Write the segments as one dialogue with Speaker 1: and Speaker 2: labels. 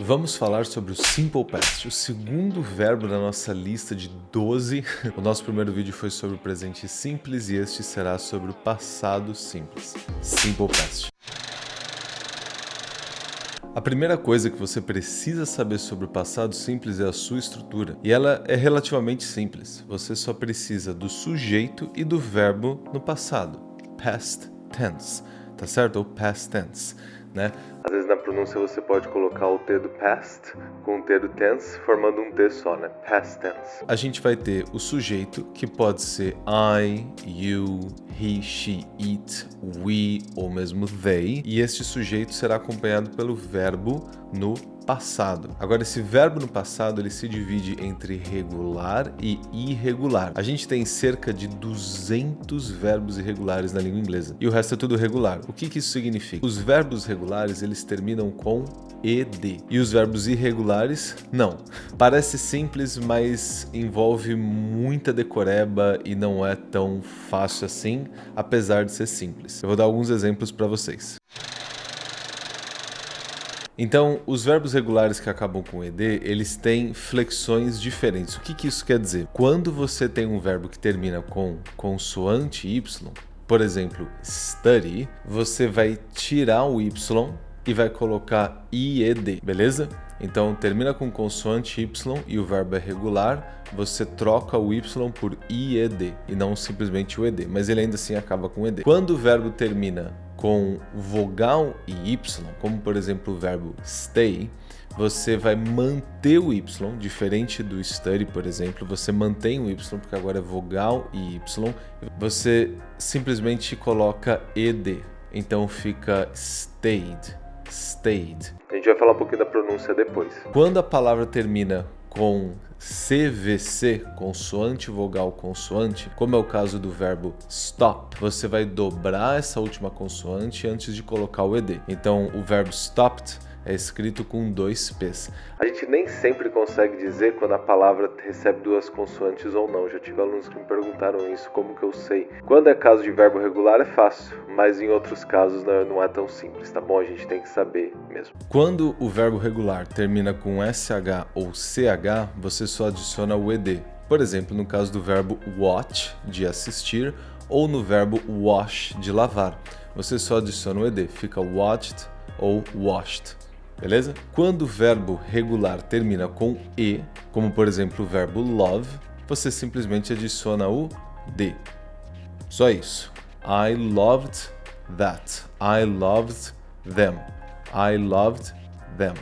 Speaker 1: Vamos falar sobre o Simple Past, o segundo verbo da nossa lista de 12. O nosso primeiro vídeo foi sobre o presente simples e este será sobre o passado simples. Simple Past. A primeira coisa que você precisa saber sobre o passado simples é a sua estrutura. E ela é relativamente simples. Você só precisa do sujeito e do verbo no passado. Past tense, tá certo? Ou past tense, né? Às vezes na pronúncia você pode colocar o T do past com o T do tense, formando um T só, né? Past tense. A gente vai ter o sujeito, que pode ser I, you, he, she, it, we ou mesmo they. E este sujeito será acompanhado pelo verbo no passado. Agora, esse verbo no passado, ele se divide entre regular e irregular. A gente tem cerca de 200 verbos irregulares na língua inglesa. E o resto é tudo regular. O que isso significa? Os verbos regulares, eles terminam com ed. E os verbos irregulares, não. Parece simples, mas envolve muita decoreba e não é tão fácil assim, apesar de ser simples. Eu vou dar alguns exemplos para vocês. Então, os verbos regulares que acabam com ed, eles têm flexões diferentes. O que isso quer dizer? Quando você tem um verbo que termina com consoante y, por exemplo, study, você vai tirar o y e vai colocar ied, beleza? Então, termina com consoante y e o verbo é regular, você troca o y por ied e não simplesmente o ed, mas ele ainda assim acaba com ed. Quando o verbo termina com vogal e y, como por exemplo o verbo stay, você vai manter o y, diferente do study, por exemplo, você mantém o y porque agora é vogal e y, você simplesmente coloca ed, então fica stayed. A gente vai falar um pouquinho da pronúncia depois. Quando a palavra termina com CVC, consoante, vogal, consoante, como é o caso do verbo stop, você vai dobrar essa última consoante antes de colocar o ed. Então, o verbo stopped é escrito com 2 P's. A gente nem sempre consegue dizer quando a palavra recebe 2 consoantes ou não. Já tive alunos que me perguntaram isso, como que eu sei? Quando é caso de verbo regular é fácil, mas em outros casos não é tão simples, tá bom? A gente tem que saber mesmo. Quando o verbo regular termina com SH ou CH, você só adiciona o ed. Por exemplo, no caso do verbo watch, de assistir, ou no verbo wash, de lavar. Você só adiciona o ed, fica watched ou washed. Beleza? Quando o verbo regular termina com e, como por exemplo o verbo love, você simplesmente adiciona o d. Só isso. I loved that. I loved them. I loved them.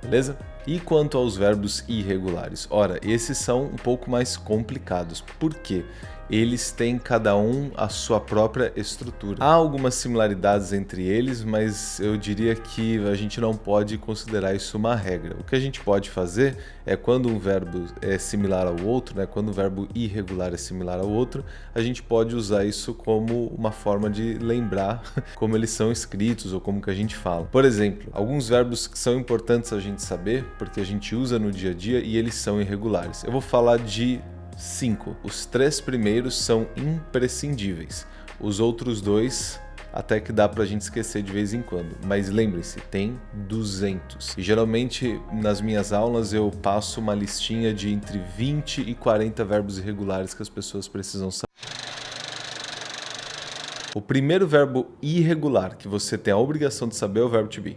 Speaker 1: Beleza? E quanto aos verbos irregulares? Ora, esses são um pouco mais complicados. Por quê? Eles têm cada um a sua própria estrutura. Há algumas similaridades entre eles, mas eu diria que a gente não pode considerar isso uma regra. O que a gente pode fazer é quando um verbo é similar ao outro, né? Quando o verbo irregular é similar ao outro, a gente pode usar isso como uma forma de lembrar como eles são escritos ou como que a gente fala. Por exemplo, alguns verbos que são importantes a gente saber, porque a gente usa no dia a dia e eles são irregulares. Eu vou falar de 5. Os 3 primeiros são imprescindíveis. Os outros 2 até que dá pra gente esquecer de vez em quando. Mas lembre-se, tem 200. E geralmente nas minhas aulas eu passo uma listinha de entre 20 e 40 verbos irregulares que as pessoas precisam saber. O primeiro verbo irregular que você tem a obrigação de saber é o verbo to be.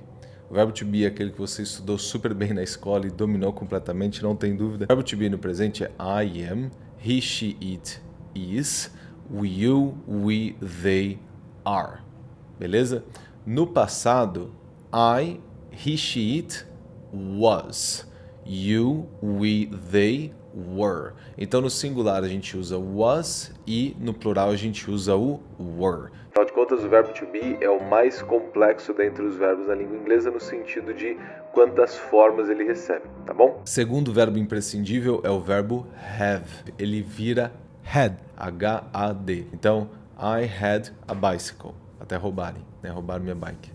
Speaker 1: O verbo to be é aquele que você estudou super bem na escola e dominou completamente, não tem dúvida. O verbo to be no presente é I am, he, she, it, is, you, we, they, are. Beleza? No passado, I, he, she, it, was. You, we, they, were. Então no singular a gente usa was e no plural a gente usa o were. Afinal de contas, o verbo to be é o mais complexo dentre os verbos na língua inglesa no sentido de quantas formas ele recebe, tá bom? Segundo verbo imprescindível é o verbo have. Ele vira had, H-A-D. Então, I had a bicycle. Até roubarem, né? Roubaram minha bike.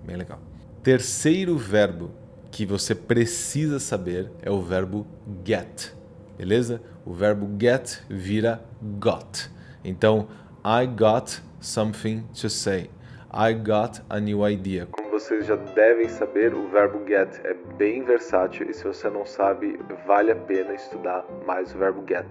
Speaker 1: Bem legal. Terceiro verbo que você precisa saber é o verbo get. Beleza? O verbo get vira got. Então, I got something to say. I got a new idea. Como vocês já devem saber, o verbo get é bem versátil e se você não sabe, vale a pena estudar mais o verbo get.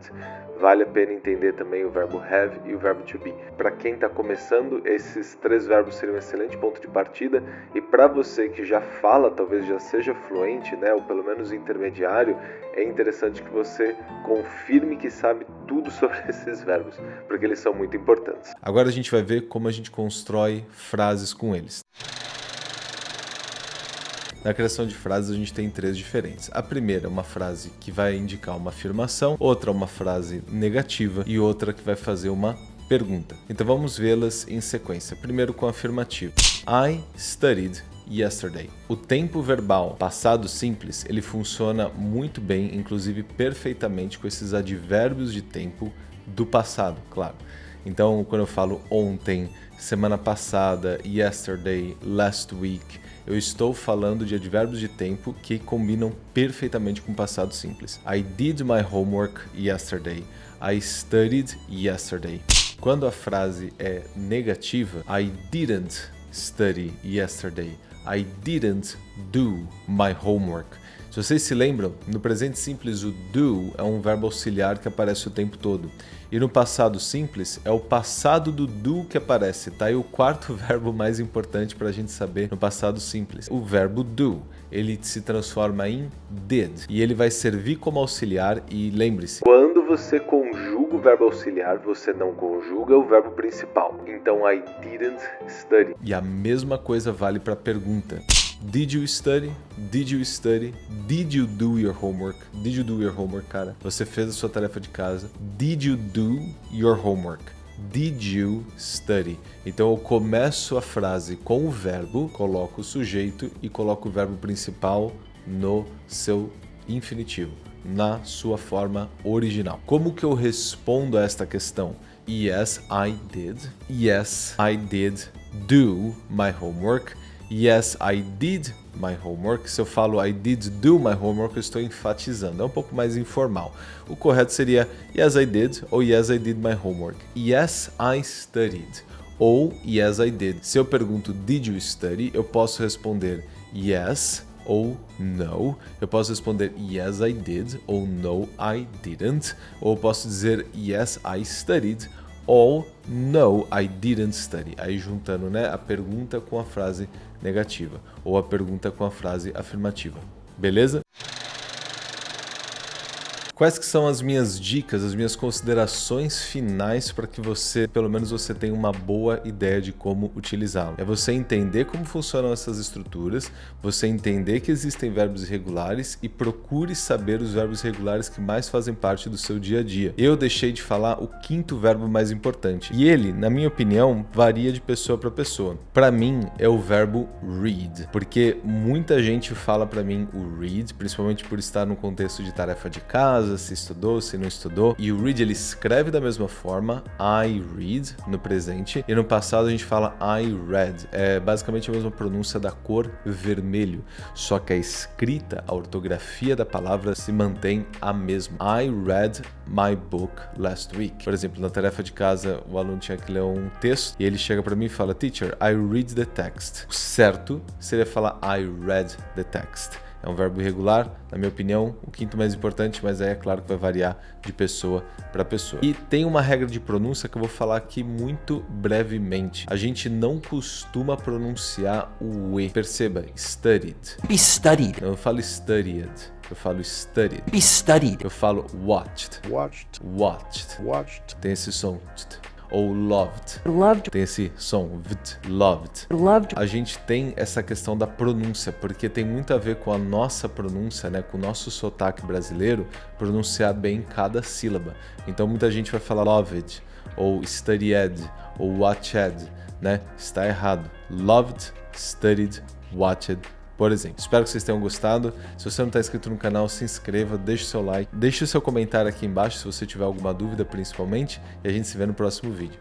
Speaker 1: Vale a pena entender também o verbo have e o verbo to be. Para quem está começando, esses 3 verbos seriam um excelente ponto de partida. E para você que já fala, talvez já seja fluente, né, ou pelo menos intermediário, é interessante que você confirme que sabe tudo sobre esses verbos, porque eles são muito importantes. Agora a gente vai ver como a gente constrói frases com eles. Na criação de frases a gente tem 3 diferentes. A primeira é uma frase que vai indicar uma afirmação, outra uma frase negativa e outra que vai fazer uma pergunta. Então vamos vê-las em sequência. Primeiro com a afirmativa. I studied yesterday. O tempo verbal passado simples, ele funciona muito bem, inclusive perfeitamente com esses advérbios de tempo do passado, claro. Então quando eu falo ontem, semana passada, yesterday, last week, eu estou falando de advérbios de tempo que combinam perfeitamente com o passado simples. I did my homework yesterday. I studied yesterday. Quando a frase é negativa, I didn't study yesterday. I didn't do my homework. Se vocês se lembram, no presente simples o do é um verbo auxiliar que aparece o tempo todo. E no passado simples é o passado do do que aparece, tá? E o quarto verbo mais importante para a gente saber no passado simples. O verbo do, ele se transforma em did. E ele vai servir como auxiliar e lembre-se, quando você conjuga o verbo auxiliar, você não conjuga o verbo principal. Então, I didn't study. E a mesma coisa vale para a pergunta. Did you study? Did you study? Did you do your homework? Did you do your homework, cara? Você fez a sua tarefa de casa? Did you do your homework? Did you study? Então eu começo a frase com o verbo, coloco o sujeito e coloco o verbo principal no seu infinitivo, na sua forma original. Como que eu respondo a esta questão? Yes, I did. Yes, I did do my homework. Yes, I did my homework. Se eu falo I did do my homework, eu estou enfatizando. É um pouco mais informal. O correto seria Yes, I did ou Yes, I did my homework. Yes, I studied ou Yes, I did. Se eu pergunto Did you study, eu posso responder Yes ou No. Eu posso responder Yes, I did ou No, I didn't. Ou eu posso dizer Yes, I studied ou No, I didn't study. Aí juntando, né, a pergunta com a frase negativa ou a pergunta com a frase afirmativa. Beleza? Quais que são as minhas dicas, as minhas considerações finais para que você, pelo menos você tenha uma boa ideia de como utilizá-lo? É você entender como funcionam essas estruturas, você entender que existem verbos irregulares e procure saber os verbos regulares que mais fazem parte do seu dia a dia. Eu deixei de falar o 5º verbo mais importante e ele, na minha opinião, varia de pessoa para pessoa. Para mim é o verbo read, porque muita gente fala para mim o read, principalmente por estar no contexto de tarefa de casa, se estudou, se não estudou. E o read ele escreve da mesma forma, I read, no presente. E no passado a gente fala I read. É basicamente a mesma pronúncia da cor vermelho. Só que a escrita, a ortografia da palavra se mantém a mesma. I read my book last week. Por exemplo, na tarefa de casa, o aluno tinha que ler um texto e ele chega para mim e fala, Teacher, I read the text. O certo seria falar I read the text. É um verbo irregular, na minha opinião, o 5º mais importante, mas aí é claro que vai variar de pessoa para pessoa. E tem uma regra de pronúncia que eu vou falar aqui muito brevemente. A gente não costuma pronunciar o E. Perceba, studied.
Speaker 2: Be studied.
Speaker 1: Eu falo studied. Eu falo studied.
Speaker 2: Be studied.
Speaker 1: Eu falo watched.
Speaker 3: Watched.
Speaker 1: Watched.
Speaker 3: Watched.
Speaker 1: Tem esse som. Ou loved.
Speaker 2: Loved.
Speaker 1: Tem esse som, loved.
Speaker 2: Loved.
Speaker 1: A gente tem essa questão da pronúncia, porque tem muito a ver com a nossa pronúncia, né, com o nosso sotaque brasileiro, pronunciar bem cada sílaba. Então muita gente vai falar loved, ou studied, ou watched, né? Está errado. Loved, studied, watched, por exemplo. Espero que vocês tenham gostado. Se você não está inscrito no canal, se inscreva, deixe o seu like, deixe o seu comentário aqui embaixo se você tiver alguma dúvida principalmente, e a gente se vê no próximo vídeo.